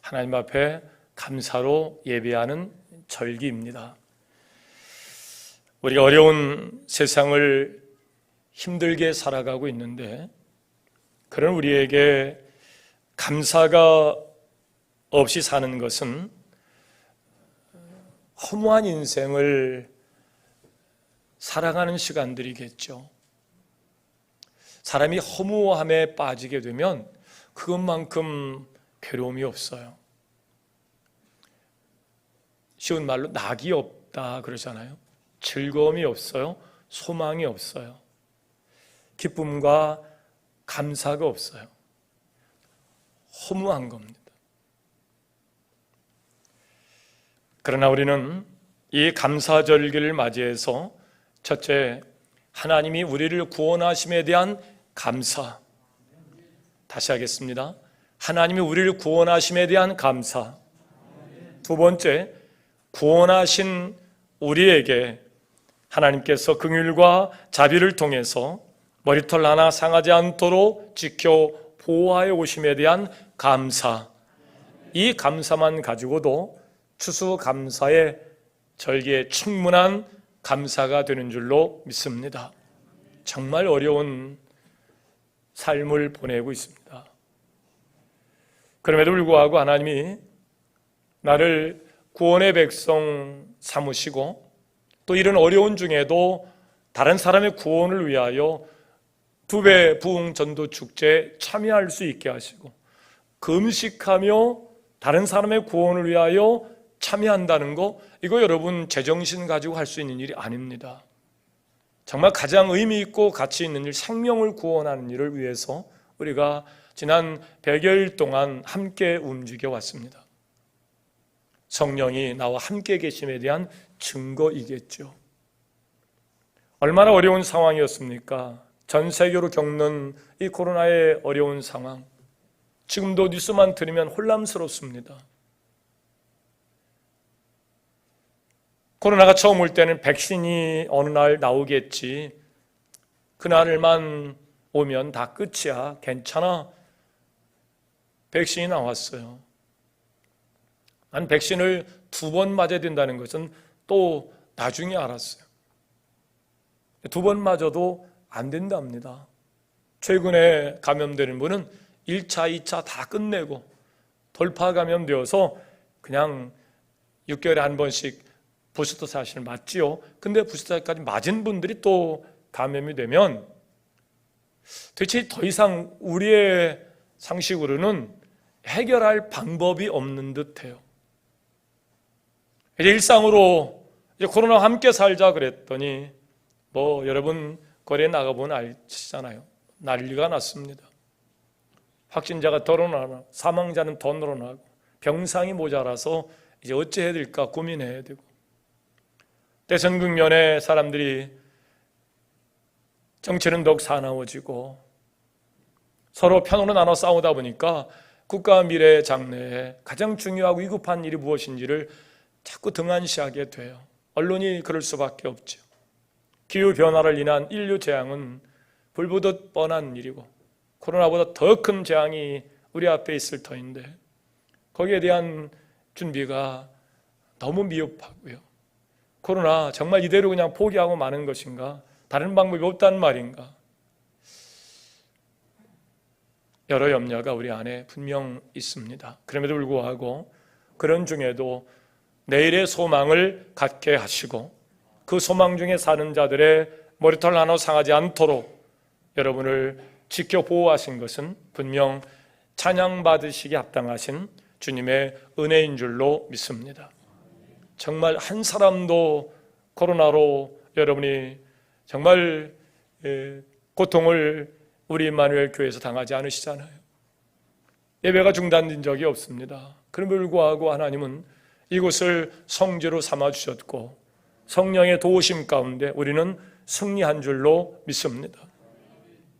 하나님 앞에 감사로 예배하는 절기입니다. 우리가 어려운 세상을 힘들게 살아가고 있는데 그런 우리에게 감사가 없이 사는 것은 허무한 인생을 살아가는 시간들이겠죠. 사람이 허무함에 빠지게 되면 그것만큼 괴로움이 없어요. 쉬운 말로 낙이 없다 그러잖아요. 즐거움이 없어요. 소망이 없어요. 기쁨과 감사가 없어요. 허무한 겁니다. 그러나 우리는 이 감사절기를 맞이해서 첫째, 하나님이 우리를 구원하심에 대한 감사. 다시 하겠습니다. 하나님이 우리를 구원하심에 대한 감사. 두 번째, 구원하신 우리에게 하나님께서 긍휼과 자비를 통해서 머리털 하나 상하지 않도록 지켜 보호하여 오심에 대한 감사. 이 감사만 가지고도 추수감사의 절기에 충분한 감사가 되는 줄로 믿습니다. 정말 어려운 삶을 보내고 있습니다. 그럼에도 불구하고 하나님이 나를 구원의 백성 삼으시고 또 이런 어려운 중에도 다른 사람의 구원을 위하여 2배 부흥 전도 축제에 참여할 수 있게 하시고 금식하며 다른 사람의 구원을 위하여 참여한다는 거, 이거 여러분 제정신 가지고 할 수 있는 일이 아닙니다. 정말 가장 의미 있고 가치 있는 일, 생명을 구원하는 일을 위해서 우리가 지난 100여일 동안 함께 움직여 왔습니다. 성령이 나와 함께 계심에 대한 증거이겠죠. 얼마나 어려운 상황이었습니까? 전 세계로 겪는 이 코로나의 어려운 상황, 지금도 뉴스만 들으면 혼란스럽습니다. 코로나가 처음 올 때는 백신이 어느 날 나오겠지, 그날만 오면 다 끝이야, 괜찮아. 백신이 나왔어요. 난 백신을 2번 맞아야 된다는 것은 또 나중에 알았어요. 2번 맞아도 안 된답니다. 최근에 감염되는 분은 1차, 2차 다 끝내고 돌파 감염되어서 그냥 6개월에 한 번씩 부스터 샷을 맞지요. 근데 부스터 샷까지 맞은 분들이 또 감염이 되면 도대체 더 이상 우리의 상식으로는 해결할 방법이 없는 듯해요. 이제 일상으로 이제 코로나와 함께 살자 그랬더니 뭐 여러분 거리에 나가보면 아시잖아요. 난리가 났습니다. 확진자가 더 늘어나고 사망자는 더 늘어나고 병상이 모자라서 이제 어찌해야 될까 고민해야 되고, 대선 국면에 사람들이 정치는 더욱 사나워지고 서로 편으로 나눠 싸우다 보니까 국가 미래 장래에 가장 중요하고 위급한 일이 무엇인지를 자꾸 등한시하게 돼요. 언론이 그럴 수밖에 없죠. 기후변화를 인한 인류 재앙은 불보듯 뻔한 일이고 코로나보다 더 큰 재앙이 우리 앞에 있을 터인데 거기에 대한 준비가 너무 미흡하고요. 코로나 정말 이대로 그냥 포기하고 마는 것인가? 다른 방법이 없다는 말인가? 여러 염려가 우리 안에 분명 있습니다. 그럼에도 불구하고 그런 중에도 내일의 소망을 갖게 하시고 그 소망 중에 사는 자들의 머리털 하나 상하지 않도록 여러분을 지켜 보호하신 것은 분명 찬양받으시기 합당하신 주님의 은혜인 줄로 믿습니다. 정말 한 사람도 코로나로 여러분이 정말 고통을 우리 임마누엘 교회에서 당하지 않으시잖아요. 예배가 중단된 적이 없습니다. 그럼에도 불구하고 하나님은 이곳을 성지로 삼아주셨고 성령의 도우심 가운데 우리는 승리한 줄로 믿습니다.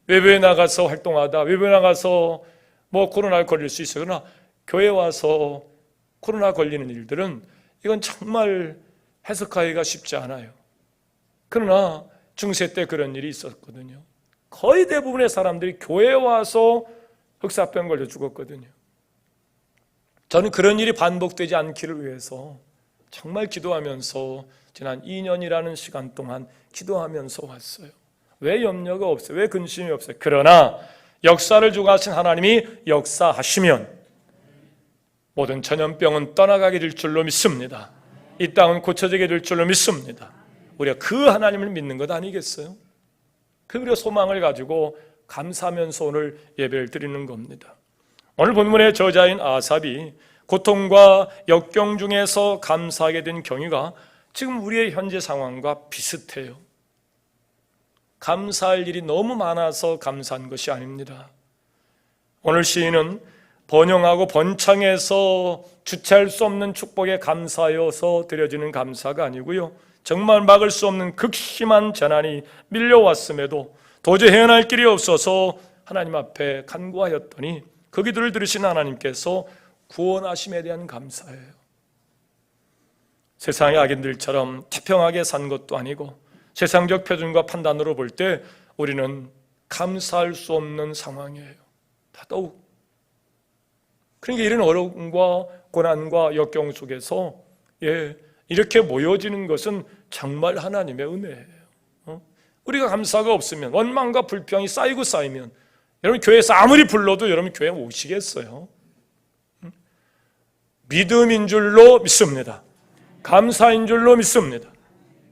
외부에 나가서 활동하다, 외부에 나가서 뭐 코로나에 걸릴 수 있어요. 그러나 교회 와서 코로나 걸리는 일들은 이건 정말 해석하기가 쉽지 않아요. 그러나 중세 때 그런 일이 있었거든요. 거의 대부분의 사람들이 교회에 와서 흑사병 걸려 죽었거든요. 저는 그런 일이 반복되지 않기를 위해서 정말 기도하면서 지난 2년이라는 시간 동안 기도하면서 왔어요. 왜 염려가 없어요? 왜 근심이 없어요? 그러나 역사를 주관하신 하나님이 역사하시면 모든 전염병은 떠나가게 될 줄로 믿습니다. 이 땅은 고쳐지게 될 줄로 믿습니다. 우리가 그 하나님을 믿는 것 아니겠어요? 그 소망을 가지고 감사하면서 오늘 예배를 드리는 겁니다. 오늘 본문의 저자인 아삽이 고통과 역경 중에서 감사하게 된 경위가 지금 우리의 현재 상황과 비슷해요. 감사할 일이 너무 많아서 감사한 것이 아닙니다. 오늘 시인은 번영하고 번창해서 주체할 수 없는 축복에 감사하여서 드려지는 감사가 아니고요, 정말 막을 수 없는 극심한 재난이 밀려왔음에도 도저히 헤어날 길이 없어서 하나님 앞에 간구하였더니 그 기도를 들으신 하나님께서 구원하심에 대한 감사예요. 세상의 악인들처럼 태평하게 산 것도 아니고 세상적 표준과 판단으로 볼 때 우리는 감사할 수 없는 상황이에요. 더더욱. 그러니까 이런 어려움과 고난과 역경 속에서 이렇게 모여지는 것은 정말 하나님의 은혜예요. 우리가 감사가 없으면 원망과 불평이 쌓이고 쌓이면 여러분 교회에서 아무리 불러도 여러분 교회 오시겠어요? 믿음인 줄로 믿습니다. 감사인 줄로 믿습니다.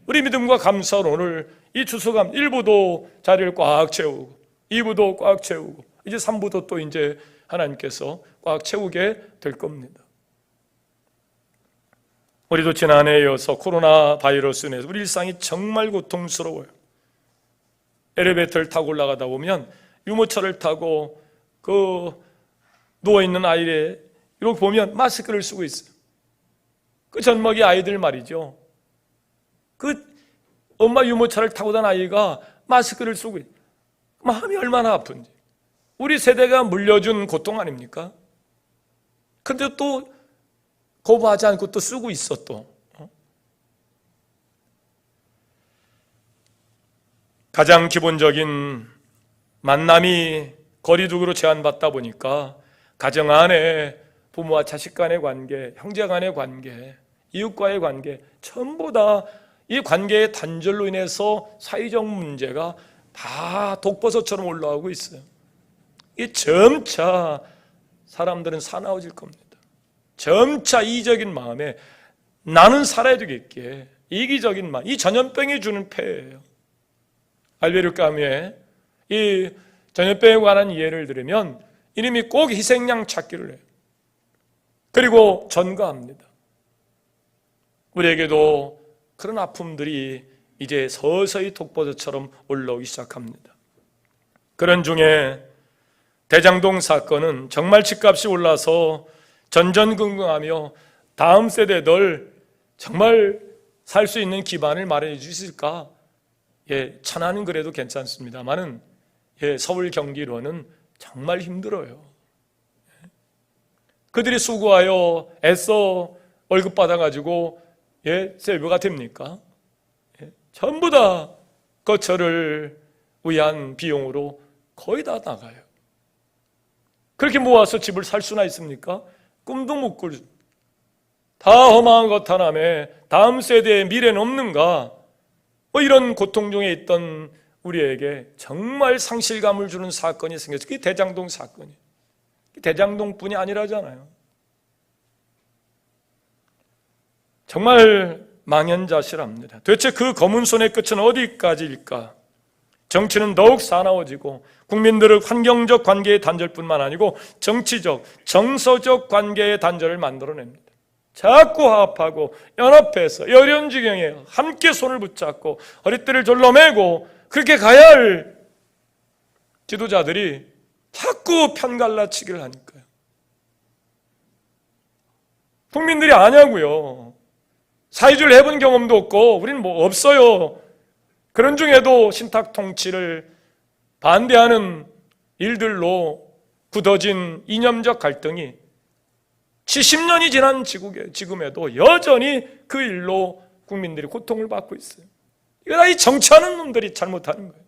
우리 믿음과 감사로 오늘 이 추수감 1부도 자리를 꽉 채우고 2부도 꽉 채우고 이제 3부도 또 이제 하나님께서 꽉 채우게 될 겁니다. 우리도 지난해에 이어서 코로나 바이러스 인해서 우리 일상이 정말 고통스러워요. 엘리베이터를 타고 올라가다 보면 유모차를 타고 그 누워있는 아이를 이렇게 보면 마스크를 쓰고 있어요. 그 젖먹이 아이들 말이죠. 그 엄마 유모차를 타고 단 아이가 마스크를 쓰고 있어요. 마음이 얼마나 아픈지. 우리 세대가 물려준 고통 아닙니까? 근데 또 거부하지 않고 또 쓰고 있어 또. 가장 기본적인 만남이 거리두기로 제한받다 보니까 가정 안에 부모와 자식 간의 관계, 형제 간의 관계, 이웃과의 관계 전부 다 이 관계의 단절로 인해서 사회적 문제가 다 독버섯처럼 올라오고 있어요. 이 점차 사람들은 사나워질 겁니다. 점차 이기적인 마음에 나는 살아야 되겠기에 이기적인 마음, 이 전염병이 주는 폐해예요. 알베르 까뮈의 이 전염병에 관한 이해를 들으면 이놈이 꼭 희생양 찾기를 해요. 그리고 전가합니다. 우리에게도 그런 아픔들이 이제 서서히 독버섯처럼 올라오기 시작합니다. 그런 중에 대장동 사건은 정말 집값이 올라서 전전긍긍하며 다음 세대들 정말 살 수 있는 기반을 마련해 주실까? 천안은 그래도 괜찮습니다만은 서울 경기로는 정말 힘들어요. 그들이 수고하여 애써 월급 받아가지고 세이브가 됩니까? 전부 다 거처를 위한 비용으로 거의 다 나가요. 그렇게 모아서 집을 살 수나 있습니까? 꿈도 못 꿀. 다 허망한 것 하나에 다음 세대의 미래는 없는가? 이런 고통 중에 있던 우리에게 정말 상실감을 주는 사건이 생겼어요. 그게 대장동 사건이에요. 대장동뿐이 아니라잖아요. 정말 망연자실합니다. 도대체 그 검은 손의 끝은 어디까지일까? 정치는 더욱 사나워지고 국민들의 환경적 관계의 단절뿐만 아니고 정치적, 정서적 관계의 단절을 만들어냅니다. 자꾸 화합하고 연합해서 어려운 지경에 함께 손을 붙잡고 허리띠를 졸라매고 그렇게 가야 할 지도자들이 자꾸 편갈라치기를 하니까요. 국민들이 아냐고요. 사회주의를 해본 경험도 없고 우리는 뭐 없어요. 그런 중에도 신탁 통치를 반대하는 일들로 굳어진 이념적 갈등이 70년이 지난 지금에도 여전히 그 일로 국민들이 고통을 받고 있어요. 이거 다 이 정치하는 놈들이 잘못하는 거예요.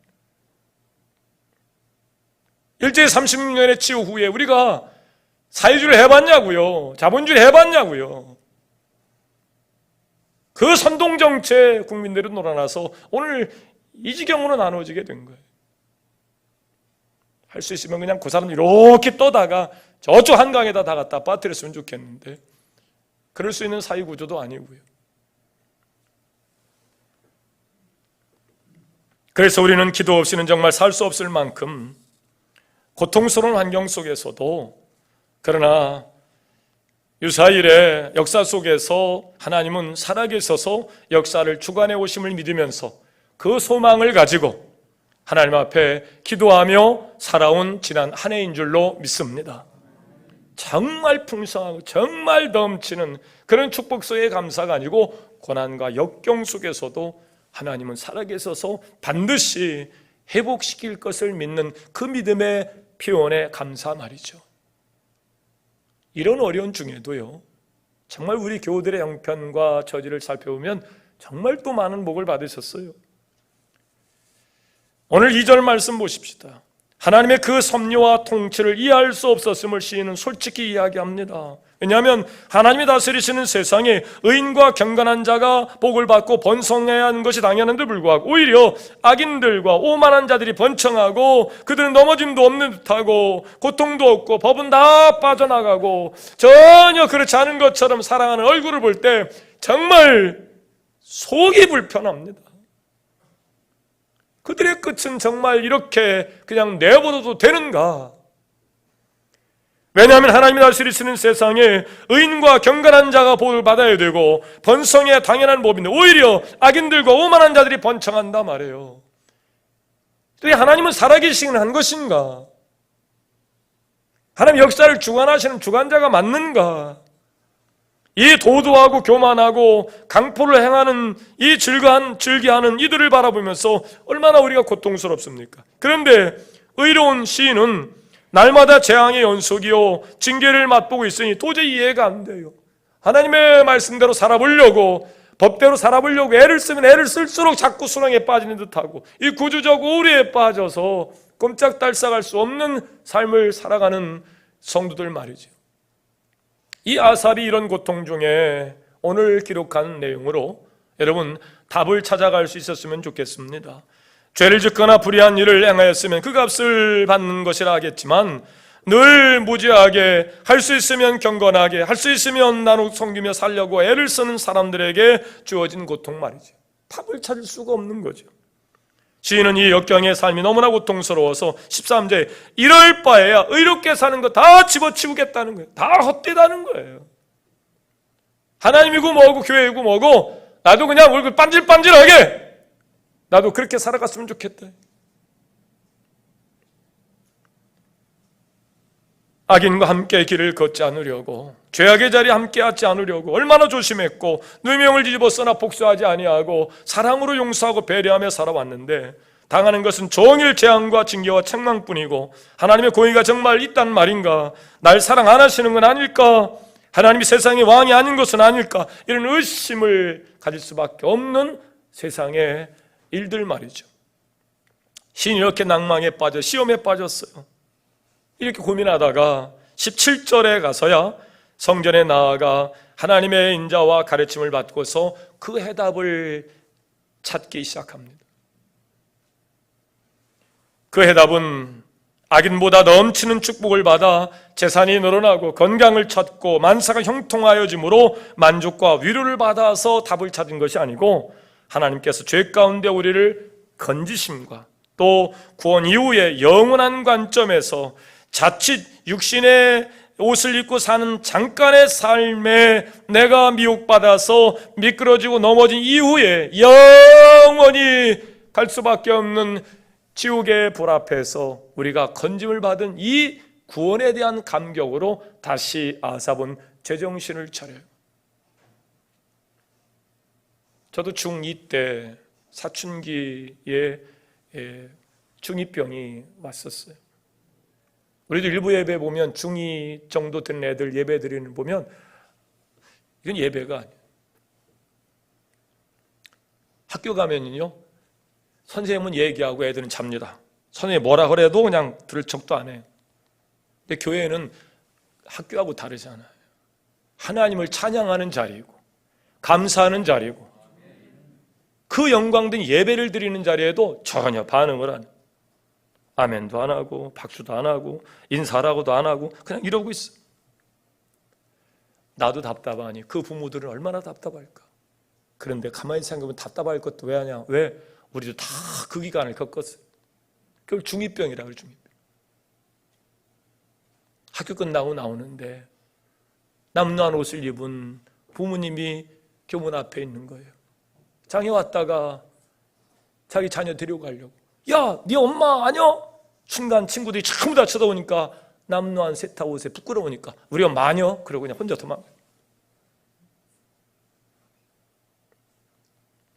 일제 36년의 치유 후에 우리가 사회주의를 해봤냐고요? 자본주의 해봤냐고요? 그 선동정체 국민들이 놀아나서 오늘 이 지경으로 나눠지게 된 거예요. 할 수 있으면 그냥 그 사람 이렇게 떠다가 저쪽 한강에다 다 갖다 빠뜨렸으면 좋겠는데 그럴 수 있는 사회구조도 아니고요. 그래서 우리는 기도 없이는 정말 살 수 없을 만큼 고통스러운 환경 속에서도, 그러나 유사일의 역사 속에서 하나님은 살아계셔서 역사를 주관해 오심을 믿으면서 그 소망을 가지고 하나님 앞에 기도하며 살아온 지난 한 해인 줄로 믿습니다. 정말 풍성하고 정말 넘치는 그런 축복 속의 감사가 아니고 고난과 역경 속에서도 하나님은 살아계셔서 반드시 회복시킬 것을 믿는 그 믿음의 표현에 감사 말이죠. 이런 어려운 중에도요, 정말 우리 교우들의 형편과 처지를 살펴보면 정말 또 많은 복을 받으셨어요. 오늘 2절 말씀 보십시다. 하나님의 그 섭리와 통치를 이해할 수 없었음을 시인은 솔직히 이야기합니다. 왜냐하면 하나님이 다스리시는 세상에 의인과 경건한 자가 복을 받고 번성해야 하는 것이 당연한데 불구하고 오히려 악인들과 오만한 자들이 번창하고 그들은 넘어짐도 없는 듯하고 고통도 없고 법은 다 빠져나가고 전혀 그렇지 않은 것처럼 살아가는 얼굴을 볼 때 정말 속이 불편합니다. 그들의 끝은 정말 이렇게 그냥 내버려도 되는가? 왜냐하면 하나님이 다스리시는 세상에 의인과 경건한 자가 복을 받아야 되고 번성해야 당연한 법인데 오히려 악인들과 오만한 자들이 번창한다 말이에요. 하나님은 살아계시긴 한 것인가? 하나님 역사를 주관하시는 주관자가 맞는가? 이 도도하고 교만하고 강포를 행하는 이 즐겨하는 이들을 바라보면서 얼마나 우리가 고통스럽습니까? 그런데 의로운 시인은 날마다 재앙의 연속이요 징계를 맛보고 있으니 도저히 이해가 안 돼요. 하나님의 말씀대로 살아보려고 법대로 살아보려고 애를 쓰면 애를 쓸수록 자꾸 수렁에 빠지는 듯하고 이 구주적 우려에 빠져서 꼼짝달싹할 수 없는 삶을 살아가는 성도들 말이죠. 이 아삽이 이런 고통 중에 오늘 기록한 내용으로 여러분 답을 찾아갈 수 있었으면 좋겠습니다. 죄를 짓거나 불의한 일을 행하였으면 그 값을 받는 것이라 하겠지만 늘 무지하게 할 수 있으면 경건하게 할 수 있으면 나누 섬기며 살려고 애를 쓰는 사람들에게 주어진 고통 말이죠. 답을 찾을 수가 없는 거죠. 시인은 이 역경의 삶이 너무나 고통스러워서 13절에 이럴 바에야 의롭게 사는 거 다 집어치우겠다는 거예요. 다 헛되다는 거예요. 하나님이고 뭐고 교회이고 뭐고 나도 그냥 얼굴 반질반질하게 나도 그렇게 살아갔으면 좋겠다. 악인과 함께 길을 걷지 않으려고 죄악의 자리에 함께 하지 않으려고 얼마나 조심했고 누명을 뒤집어 써나 복수하지 아니하고 사랑으로 용서하고 배려하며 살아왔는데 당하는 것은 종일 재앙과 징계와 책망뿐이고 하나님의 공의가 정말 있단 말인가? 날 사랑 안 하시는 건 아닐까? 하나님이 세상의 왕이 아닌 것은 아닐까? 이런 의심을 가질 수밖에 없는 세상의 일들 말이죠. 시인이 이렇게 낭망에 빠져 시험에 빠졌어요. 이렇게 고민하다가 17절에 가서야 성전에 나아가 하나님의 인자와 가르침을 받고서 그 해답을 찾기 시작합니다. 그 해답은 악인보다 넘치는 축복을 받아 재산이 늘어나고 건강을 찾고 만사가 형통하여짐으로 만족과 위로를 받아서 답을 찾은 것이 아니고 하나님께서 죄 가운데 우리를 건지심과 또 구원 이후에 영원한 관점에서 자칫 육신의 옷을 입고 사는 잠깐의 삶에 내가 미혹받아서 미끄러지고 넘어진 이후에 영원히 갈 수밖에 없는 지옥의 불 앞에서 우리가 건짐을 받은 이 구원에 대한 감격으로 다시 아삽은 제정신을 차려요. 저도 중2 때 사춘기에 중2병이 왔었어요. 우리도 일부 예배 보면 중2 정도 된 애들 예배 드리는 보면 이건 예배가 아니에요. 학교 가면요 선생님은 얘기하고 애들은 잡니다. 선생님이 뭐라 그래도 그냥 들을 척도 안 해요. 근데 교회는 학교하고 다르잖아요. 하나님을 찬양하는 자리이고 감사하는 자리고 그 영광된 예배를 드리는 자리에도 전혀 반응을 안 해요. 아멘도 안 하고 박수도 안 하고 인사라고도 안 하고 그냥 이러고 있어. 나도 답답하니 그 부모들은 얼마나 답답할까. 그런데 가만히 생각해보면 답답할 것도 왜 하냐. 왜? 우리도 다 그 기간을 겪었어요. 그걸 중2병이라 그래. 중2병. 학교 끝나고 나오는데 남루한 옷을 입은 부모님이 교문 앞에 있는 거예요. 장에 왔다가 자기 자녀 데리고 가려고. 야, 네 엄마 아니야? 순간 친구들이 전부 다 쳐다보니까 남루한 세탁 옷에 부끄러우니까 우리 엄마 아니야? 그러고 그냥 혼자 도망가요.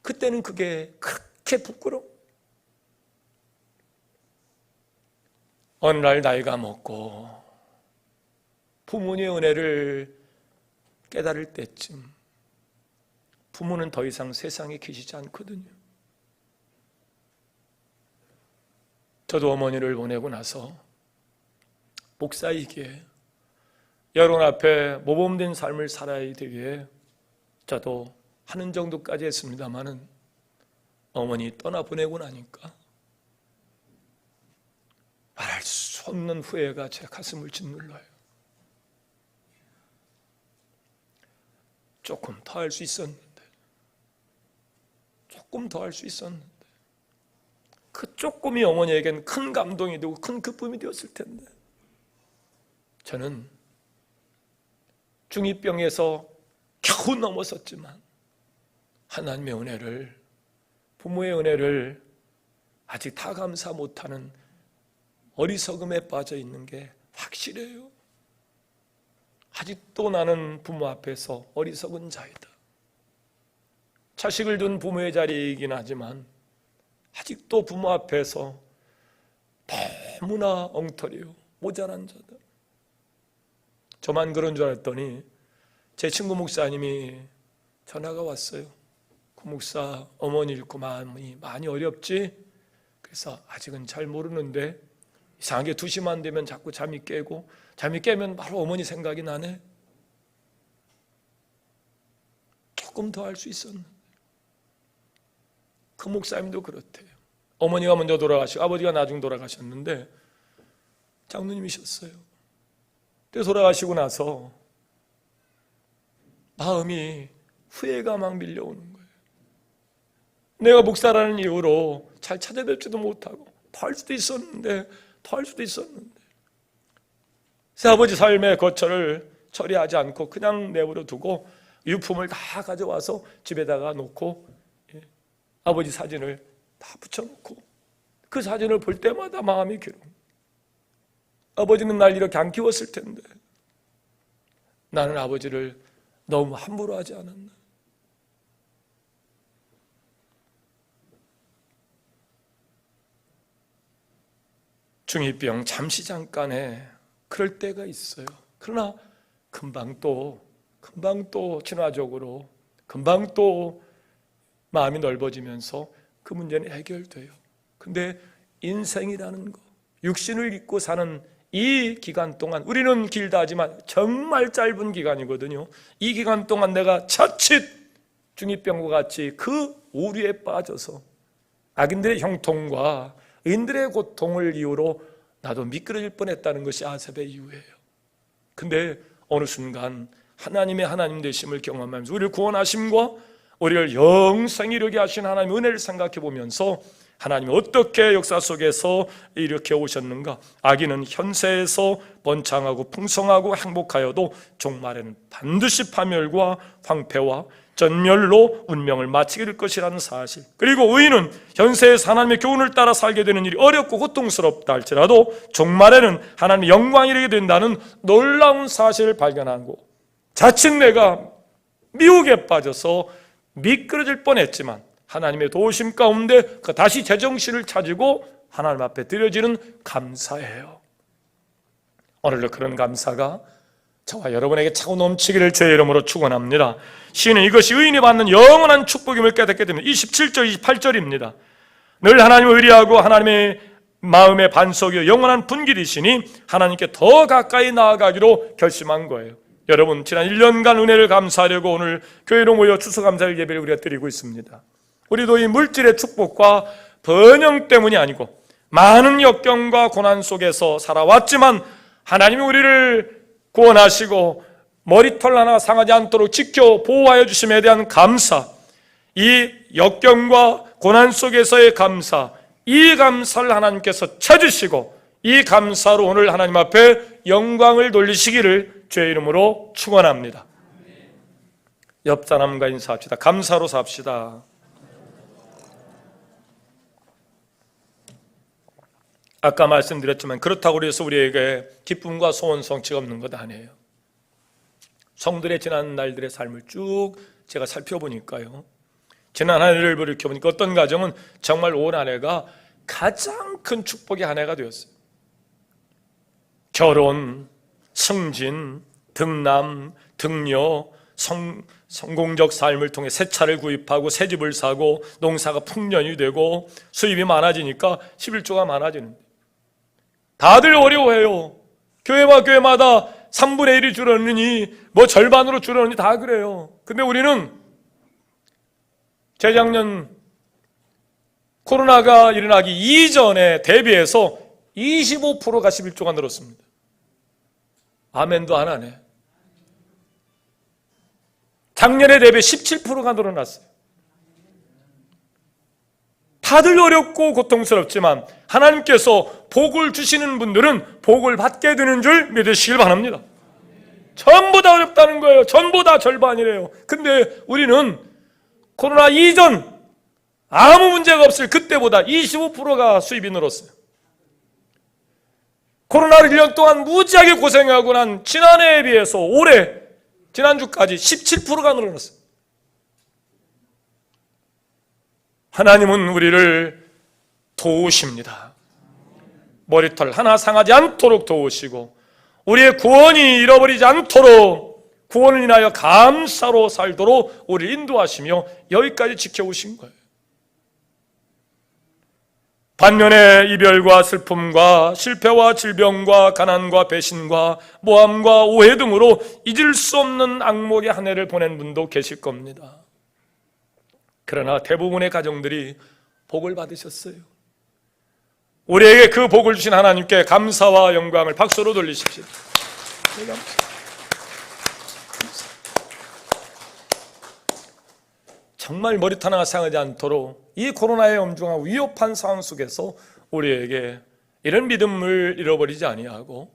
그때는 그게 그렇게 부끄러워. 어느 날 나이가 먹고 부모님의 은혜를 깨달을 때쯤 부모는 더 이상 세상에 계시지 않거든요. 저도 어머니를 보내고 나서 목사이기에 여러분 앞에 모범된 삶을 살아야 되기에 저도 하는 정도까지 했습니다마는 어머니 떠나보내고 나니까 말할 수 없는 후회가 제 가슴을 짓눌러요. 조금 더 할 수 있었는데, 조금 더 할 수 있었는데, 그 조금이 어머니에겐 큰 감동이 되고 큰 기쁨이 되었을 텐데, 저는 중2병에서 겨우 넘어섰지만 하나님의 은혜를, 부모의 은혜를 아직 다 감사 못하는 어리석음에 빠져 있는 게 확실해요. 아직도 나는 부모 앞에서 어리석은 자이다. 자식을 둔 부모의 자리이긴 하지만 아직도 부모 앞에서 너무나 엉터리요, 모자란 자다. 저만 그런 줄 알았더니 제 친구 목사님이 전화가 왔어요. 그 목사, 어머니 잃고 마음이 많이 어렵지? 그래서 아직은 잘 모르는데 이상하게 2시만 되면 자꾸 잠이 깨고 잠이 깨면 바로 어머니 생각이 나네. 조금 더 할 수 있었는데. 그 목사님도 그렇대요. 어머니가 먼저 돌아가시고 아버지가 나중 돌아가셨는데 장로님이셨어요. 그래서 돌아가시고 나서 마음이 후회가 막 밀려오는 거예요. 내가 목사라는 이유로 잘 찾아뵙지도 못하고 더 할 수도 있었는데 그래서 아버지 삶의 거처를 처리하지 않고 그냥 내버려 두고 유품을 다 가져와서 집에다가 놓고 아버지 사진을 다 붙여놓고 그 사진을 볼 때마다 마음이 괴로워. 아버지는 날 이렇게 안 키웠을 텐데 나는 아버지를 너무 함부로 하지 않았나. 중2병 잠시 잠깐에 그럴 때가 있어요. 그러나 금방 또 진화적으로 금방 또 마음이 넓어지면서 그 문제는 해결돼요. 근데 인생이라는 거, 육신을 입고 사는 이 기간 동안 우리는 길다 하지만 정말 짧은 기간이거든요. 이 기간 동안 내가 자칫 중2병과 같이 그 오류에 빠져서 악인들의 형통과 의인들의 고통을 이유로 나도 미끄러질 뻔했다는 것이 아삽의 이유예요. 근데 어느 순간 하나님의 하나님 되심을 경험하면서 우리를 구원하심과 우리를 영생에 이르게 하신 하나님의 은혜를 생각해 보면서 하나님이 어떻게 역사 속에서 이렇게 오셨는가. 악인은 현세에서 번창하고 풍성하고 행복하여도 종말에는 반드시 파멸과 황폐와 전멸로 운명을 마치게 될 것이라는 사실, 그리고 의인은 현세에서 하나님의 교훈을 따라 살게 되는 일이 어렵고 고통스럽다 할지라도 종말에는 하나님의 영광이 이르게 된다는 놀라운 사실을 발견하고 자칫 내가 미혹에 빠져서 미끄러질 뻔했지만 하나님의 도우심 가운데 다시 제정신을 찾고 하나님 앞에 드려지는 감사예요. 오늘도 그런 감사가 저와 여러분에게 차고 넘치기를 주의 이름으로 축원합니다. 시인은 이것이 의인이 받는 영원한 축복임을 깨닫게 됩니다. 27절, 28절입니다. 늘 하나님을 의리하고 하나님의 마음의 반석이요 영원한 분길이시니 하나님께 더 가까이 나아가기로 결심한 거예요. 여러분, 지난 1년간 은혜를 감사하려고 오늘 교회로 모여 추수감사일 예배를 우리가 드리고 있습니다. 우리도 이 물질의 축복과 번영 때문이 아니고 많은 역경과 고난 속에서 살아왔지만 하나님이 우리를 구원하시고 머리털 하나 상하지 않도록 지켜 보호하여 주심에 대한 감사, 이 역경과 고난 속에서의 감사, 이 감사를 하나님께서 찾으시고 이 감사로 오늘 하나님 앞에 영광을 돌리시기를 주의 이름으로 축원합니다. 옆 사람과 인사합시다. 감사로 삽시다. 아까 말씀드렸지만 그렇다고 해서 우리에게 기쁨과 소원 성취가 없는 것 아니에요. 성들의 지난 날들의 삶을 쭉 제가 살펴보니까요, 지난 한 해를 돌이켜보니까 어떤 가정은 정말 온 한 해가 가장 큰 축복의 한 해가 되었어요. 결혼, 승진, 등남, 등려, 성공적 삶을 통해 새 차를 구입하고 새 집을 사고 농사가 풍년이 되고 수입이 많아지니까 11조가 많아지는데 다들 어려워해요. 교회와 교회마다 3분의 1이 줄었느니 뭐 절반으로 줄었느니 다 그래요. 근데 우리는 재작년 코로나가 일어나기 이전에 대비해서 25%가 11조가 늘었습니다. 아멘도 안 하네. 작년에 대비 17%가 늘어났어요. 다들 어렵고 고통스럽지만 하나님께서 복을 주시는 분들은 복을 받게 되는 줄 믿으시길 바랍니다. 전부 다 어렵다는 거예요. 전부 다 절반이래요. 근데 우리는 코로나 이전 아무 문제가 없을 그때보다 25%가 수입이 늘었어요. 코로나를 1년 동안 무지하게 고생하고 난 지난해에 비해서 올해 지난주까지 17%가 늘어났어요. 하나님은 우리를 도우십니다. 머리털 하나 상하지 않도록 도우시고 우리의 구원이 잃어버리지 않도록 구원을 인하여 감사로 살도록 우리를 인도하시며 여기까지 지켜오신 거예요. 반면에 이별과 슬픔과 실패와 질병과 가난과 배신과 모함과 오해 등으로 잊을 수 없는 악몽의 한 해를 보낸 분도 계실 겁니다. 그러나 대부분의 가정들이 복을 받으셨어요. 우리에게 그 복을 주신 하나님께 감사와 영광을 박수로 돌리십시오. 정말 머리털 하나 상하지 않도록 이 코로나의 엄중하고 위협한 상황 속에서 우리에게 이런 믿음을 잃어버리지 아니하고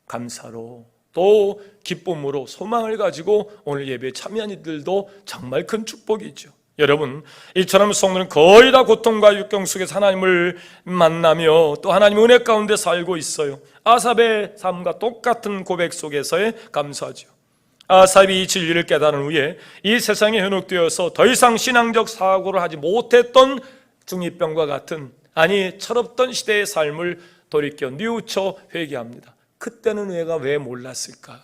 감사로 또 기쁨으로 소망을 가지고 오늘 예배에 참여한 이들도 정말 큰 축복이죠. 여러분, 이처럼 성도는 거의 다 고통과 역경 속에서 하나님을 만나며 또 하나님의 은혜 가운데 살고 있어요. 아삽의 삶과 똑같은 고백 속에서의 감사죠. 아삽이 이 진리를 깨달은 후에 이 세상에 현혹되어서 더 이상 신앙적 사고를 하지 못했던 중2병과 같은, 아니 철없던 시대의 삶을 돌이켜 뉘우쳐 회개합니다. 그때는 내가 왜 몰랐을까?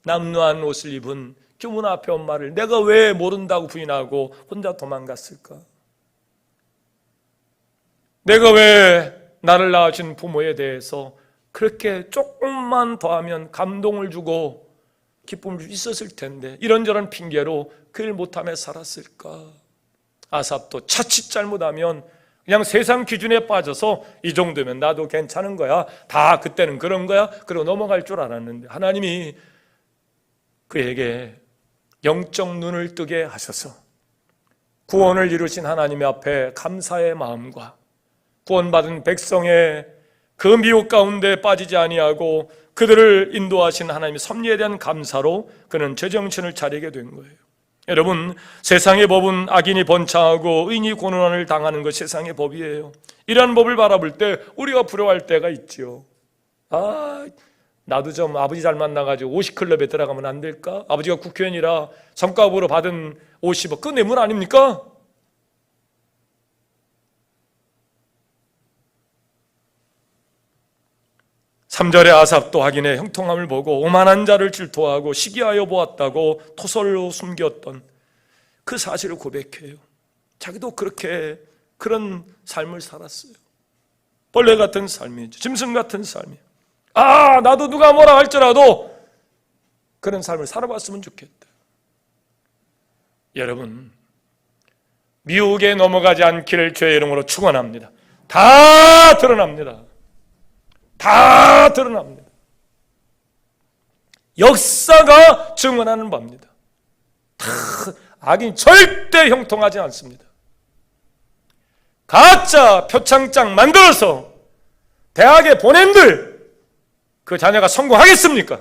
남루한 옷을 입은 주문 앞에 엄마를 내가 왜 모른다고 부인하고 혼자 도망갔을까? 내가 왜 나를 낳아준 부모에 대해서 그렇게 조금만 더 하면 감동을 주고 기쁨을 줄 수 있었을 텐데 이런저런 핑계로 그 일 못하며 살았을까? 아삽도 자칫 잘못하면 그냥 세상 기준에 빠져서 이 정도면 나도 괜찮은 거야, 다 그때는 그런 거야, 그러고 넘어갈 줄 알았는데 하나님이 그에게 영적 눈을 뜨게 하셔서 구원을 이루신 하나님 앞에 감사의 마음과 구원받은 백성의 그 미혹 가운데 빠지지 아니하고 그들을 인도하신 하나님의 섭리에 대한 감사로 그는 제정신을 차리게 된 거예요. 여러분, 세상의 법은 악인이 번창하고 의인이 고난을 당하는 것 세상의 법이에요. 이러한 법을 바라볼 때 우리가 부러워할 때가 있죠. 나도 좀 아버지 잘 만나가지고 50클럽에 들어가면 안 될까? 아버지가 국회의원이라 성과급으로 받은 50억, 그 뇌물 아닙니까? 삼절의 아삽도 하긴의 형통함을 보고 오만한 자를 질투하고 시기하여 보았다고 토설로 숨겼던 그 사실을 고백해요. 자기도 그렇게 그런 삶을 살았어요. 벌레 같은 삶이죠. 짐승 같은 삶이에요. 나도 누가 뭐라 할지라도 그런 삶을 살아봤으면 좋겠다. 여러분, 미혹에 넘어가지 않기를 주의 이름으로 축원합니다. 다 드러납니다. 다 드러납니다. 역사가 증언하는 바입니다. 악인이 절대 형통하지 않습니다. 가짜 표창장 만들어서 대학에 보낸들 그 자녀가 성공하겠습니까?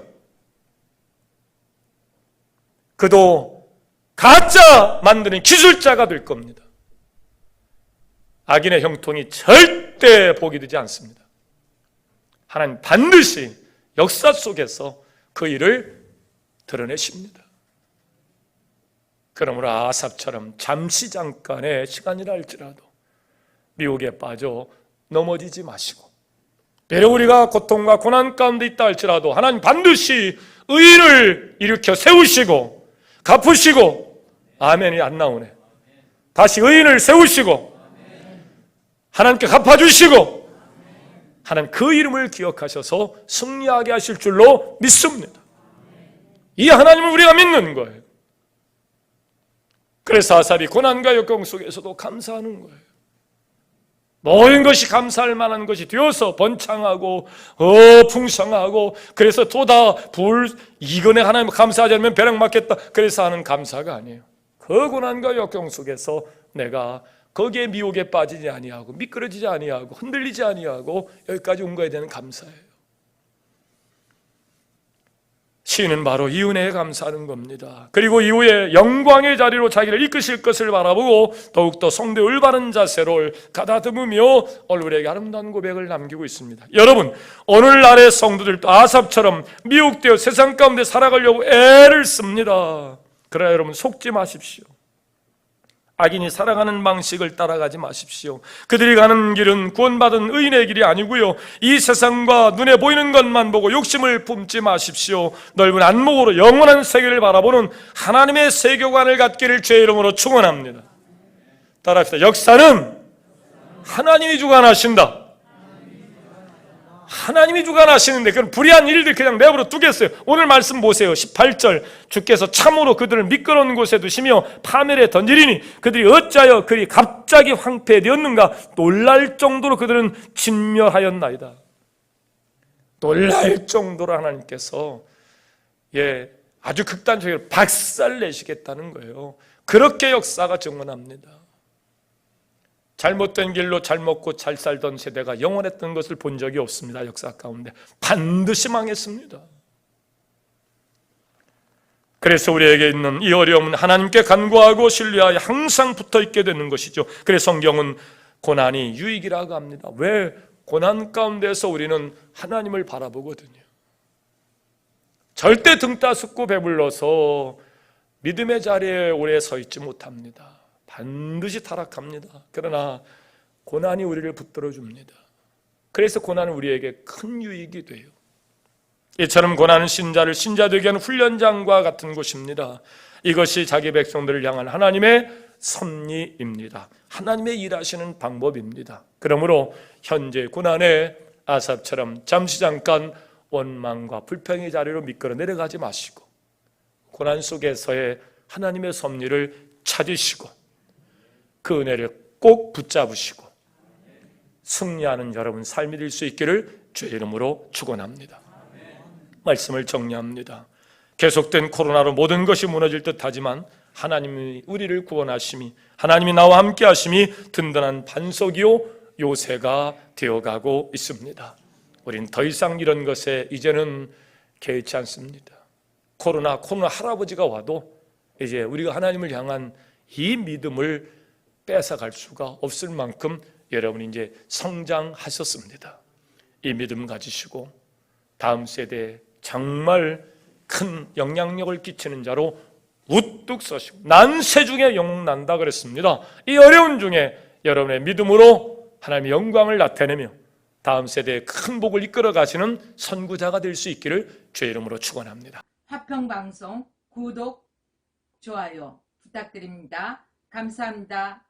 그도 가짜 만드는 기술자가 될 겁니다. 악인의 형통이 절대 복이 되지 않습니다. 하나님 반드시 역사 속에서 그 일을 드러내십니다. 그러므로 아삽처럼 잠시 잠깐의 시간이라 할지라도 미혹에 빠져 넘어지지 마시고, 비록 우리가 고통과 고난 가운데 있다 할지라도 하나님 반드시 의를 일으켜 세우시고 갚으시고, 아멘이 안 나오네. 다시 의인을 세우시고 하나님께 갚아주시고 하나님 그 이름을 기억하셔서 승리하게 하실 줄로 믿습니다. 이 하나님을 우리가 믿는 거예요. 그래서 아삽이 고난과 역경 속에서도 감사하는 거예요. 모든 것이 감사할 만한 것이 되어서 번창하고 풍성하고, 그래서 또 다 이거네 하나님 감사하지 않으면 벼락 맞겠다 그래서 하는 감사가 아니에요. 그 고난과 역경 속에서 내가 거기에 미혹에 빠지지 아니하고 미끄러지지 아니하고 흔들리지 아니하고 여기까지 온 거에 대한 감사예요. 시인은 바로 이 은혜에 감사하는 겁니다. 그리고 이후에 영광의 자리로 자기를 이끄실 것을 바라보고 더욱더 성도의 올바른 자세를 가다듬으며 얼굴에게 아름다운 고백을 남기고 있습니다. 여러분, 오늘날의 성도들도 아삽처럼 미혹되어 세상 가운데 살아가려고 애를 씁니다. 그러나 여러분, 속지 마십시오. 악인이 살아가는 방식을 따라가지 마십시오. 그들이 가는 길은 구원받은 의인의 길이 아니고요, 이 세상과 눈에 보이는 것만 보고 욕심을 품지 마십시오. 넓은 안목으로 영원한 세계를 바라보는 하나님의 세계관을 갖기를 주의 이름으로 축원합니다. 따라합시다. 역사는 하나님이 주관하신다. 하나님이 주관하시는데 그런 불의한 일들 그냥 내버려 두겠어요? 오늘 말씀 보세요. 18절, 주께서 참으로 그들을 미끄러운 곳에 두시며 파멸에 던지리니 그들이 어찌하여 그리 갑자기 황폐되었는가. 놀랄 정도로 그들은 진멸하였나이다. 놀랄 정도로 하나님께서 아주 극단적으로 박살내시겠다는 거예요. 그렇게 역사가 증언합니다. 잘못된 길로 잘 먹고 잘 살던 세대가 영원했던 것을 본 적이 없습니다. 역사 가운데 반드시 망했습니다. 그래서 우리에게 있는 이 어려움은 하나님께 간구하고 신뢰하여 항상 붙어있게 되는 것이죠. 그래서 성경은 고난이 유익이라고 합니다. 왜? 고난 가운데서 우리는 하나님을 바라보거든요. 절대 등 따숩고 배불러서 믿음의 자리에 오래 서 있지 못합니다. 반드시 타락합니다. 그러나 고난이 우리를 붙들어줍니다. 그래서 고난은 우리에게 큰 유익이 돼요. 이처럼 고난은 신자를 신자 되게 하는 훈련장과 같은 곳입니다. 이것이 자기 백성들을 향한 하나님의 섭리입니다. 하나님의 일하시는 방법입니다. 그러므로 현재 고난에 아삽처럼 잠시 잠깐 원망과 불평의 자리로 미끄러 내려가지 마시고 고난 속에서의 하나님의 섭리를 찾으시고 그 은혜를 꼭 붙잡으시고 승리하는 여러분 삶이 될 수 있기를 주의 이름으로 축원합니다. 말씀을 정리합니다. 계속된 코로나로 모든 것이 무너질 듯하지만 하나님이 우리를 구원하심이, 하나님이 나와 함께 하심이 든든한 반석이요 요새가 되어가고 있습니다. 우린 더 이상 이런 것에 이제는 개의치 않습니다. 코로나 할아버지가 와도 이제 우리가 하나님을 향한 이 믿음을 뺏어갈 수가 없을 만큼 여러분이 이제 성장하셨습니다. 이 믿음 가지시고 다음 세대에 정말 큰 영향력을 끼치는 자로 우뚝 서시고, 난세 중에 영웅난다 그랬습니다. 이 어려운 중에 여러분의 믿음으로 하나님의 영광을 나타내며 다음 세대에 큰 복을 이끌어 가시는 선구자가 될 수 있기를 주의 이름으로 축원합니다. 화평방송 구독, 좋아요 부탁드립니다. 감사합니다.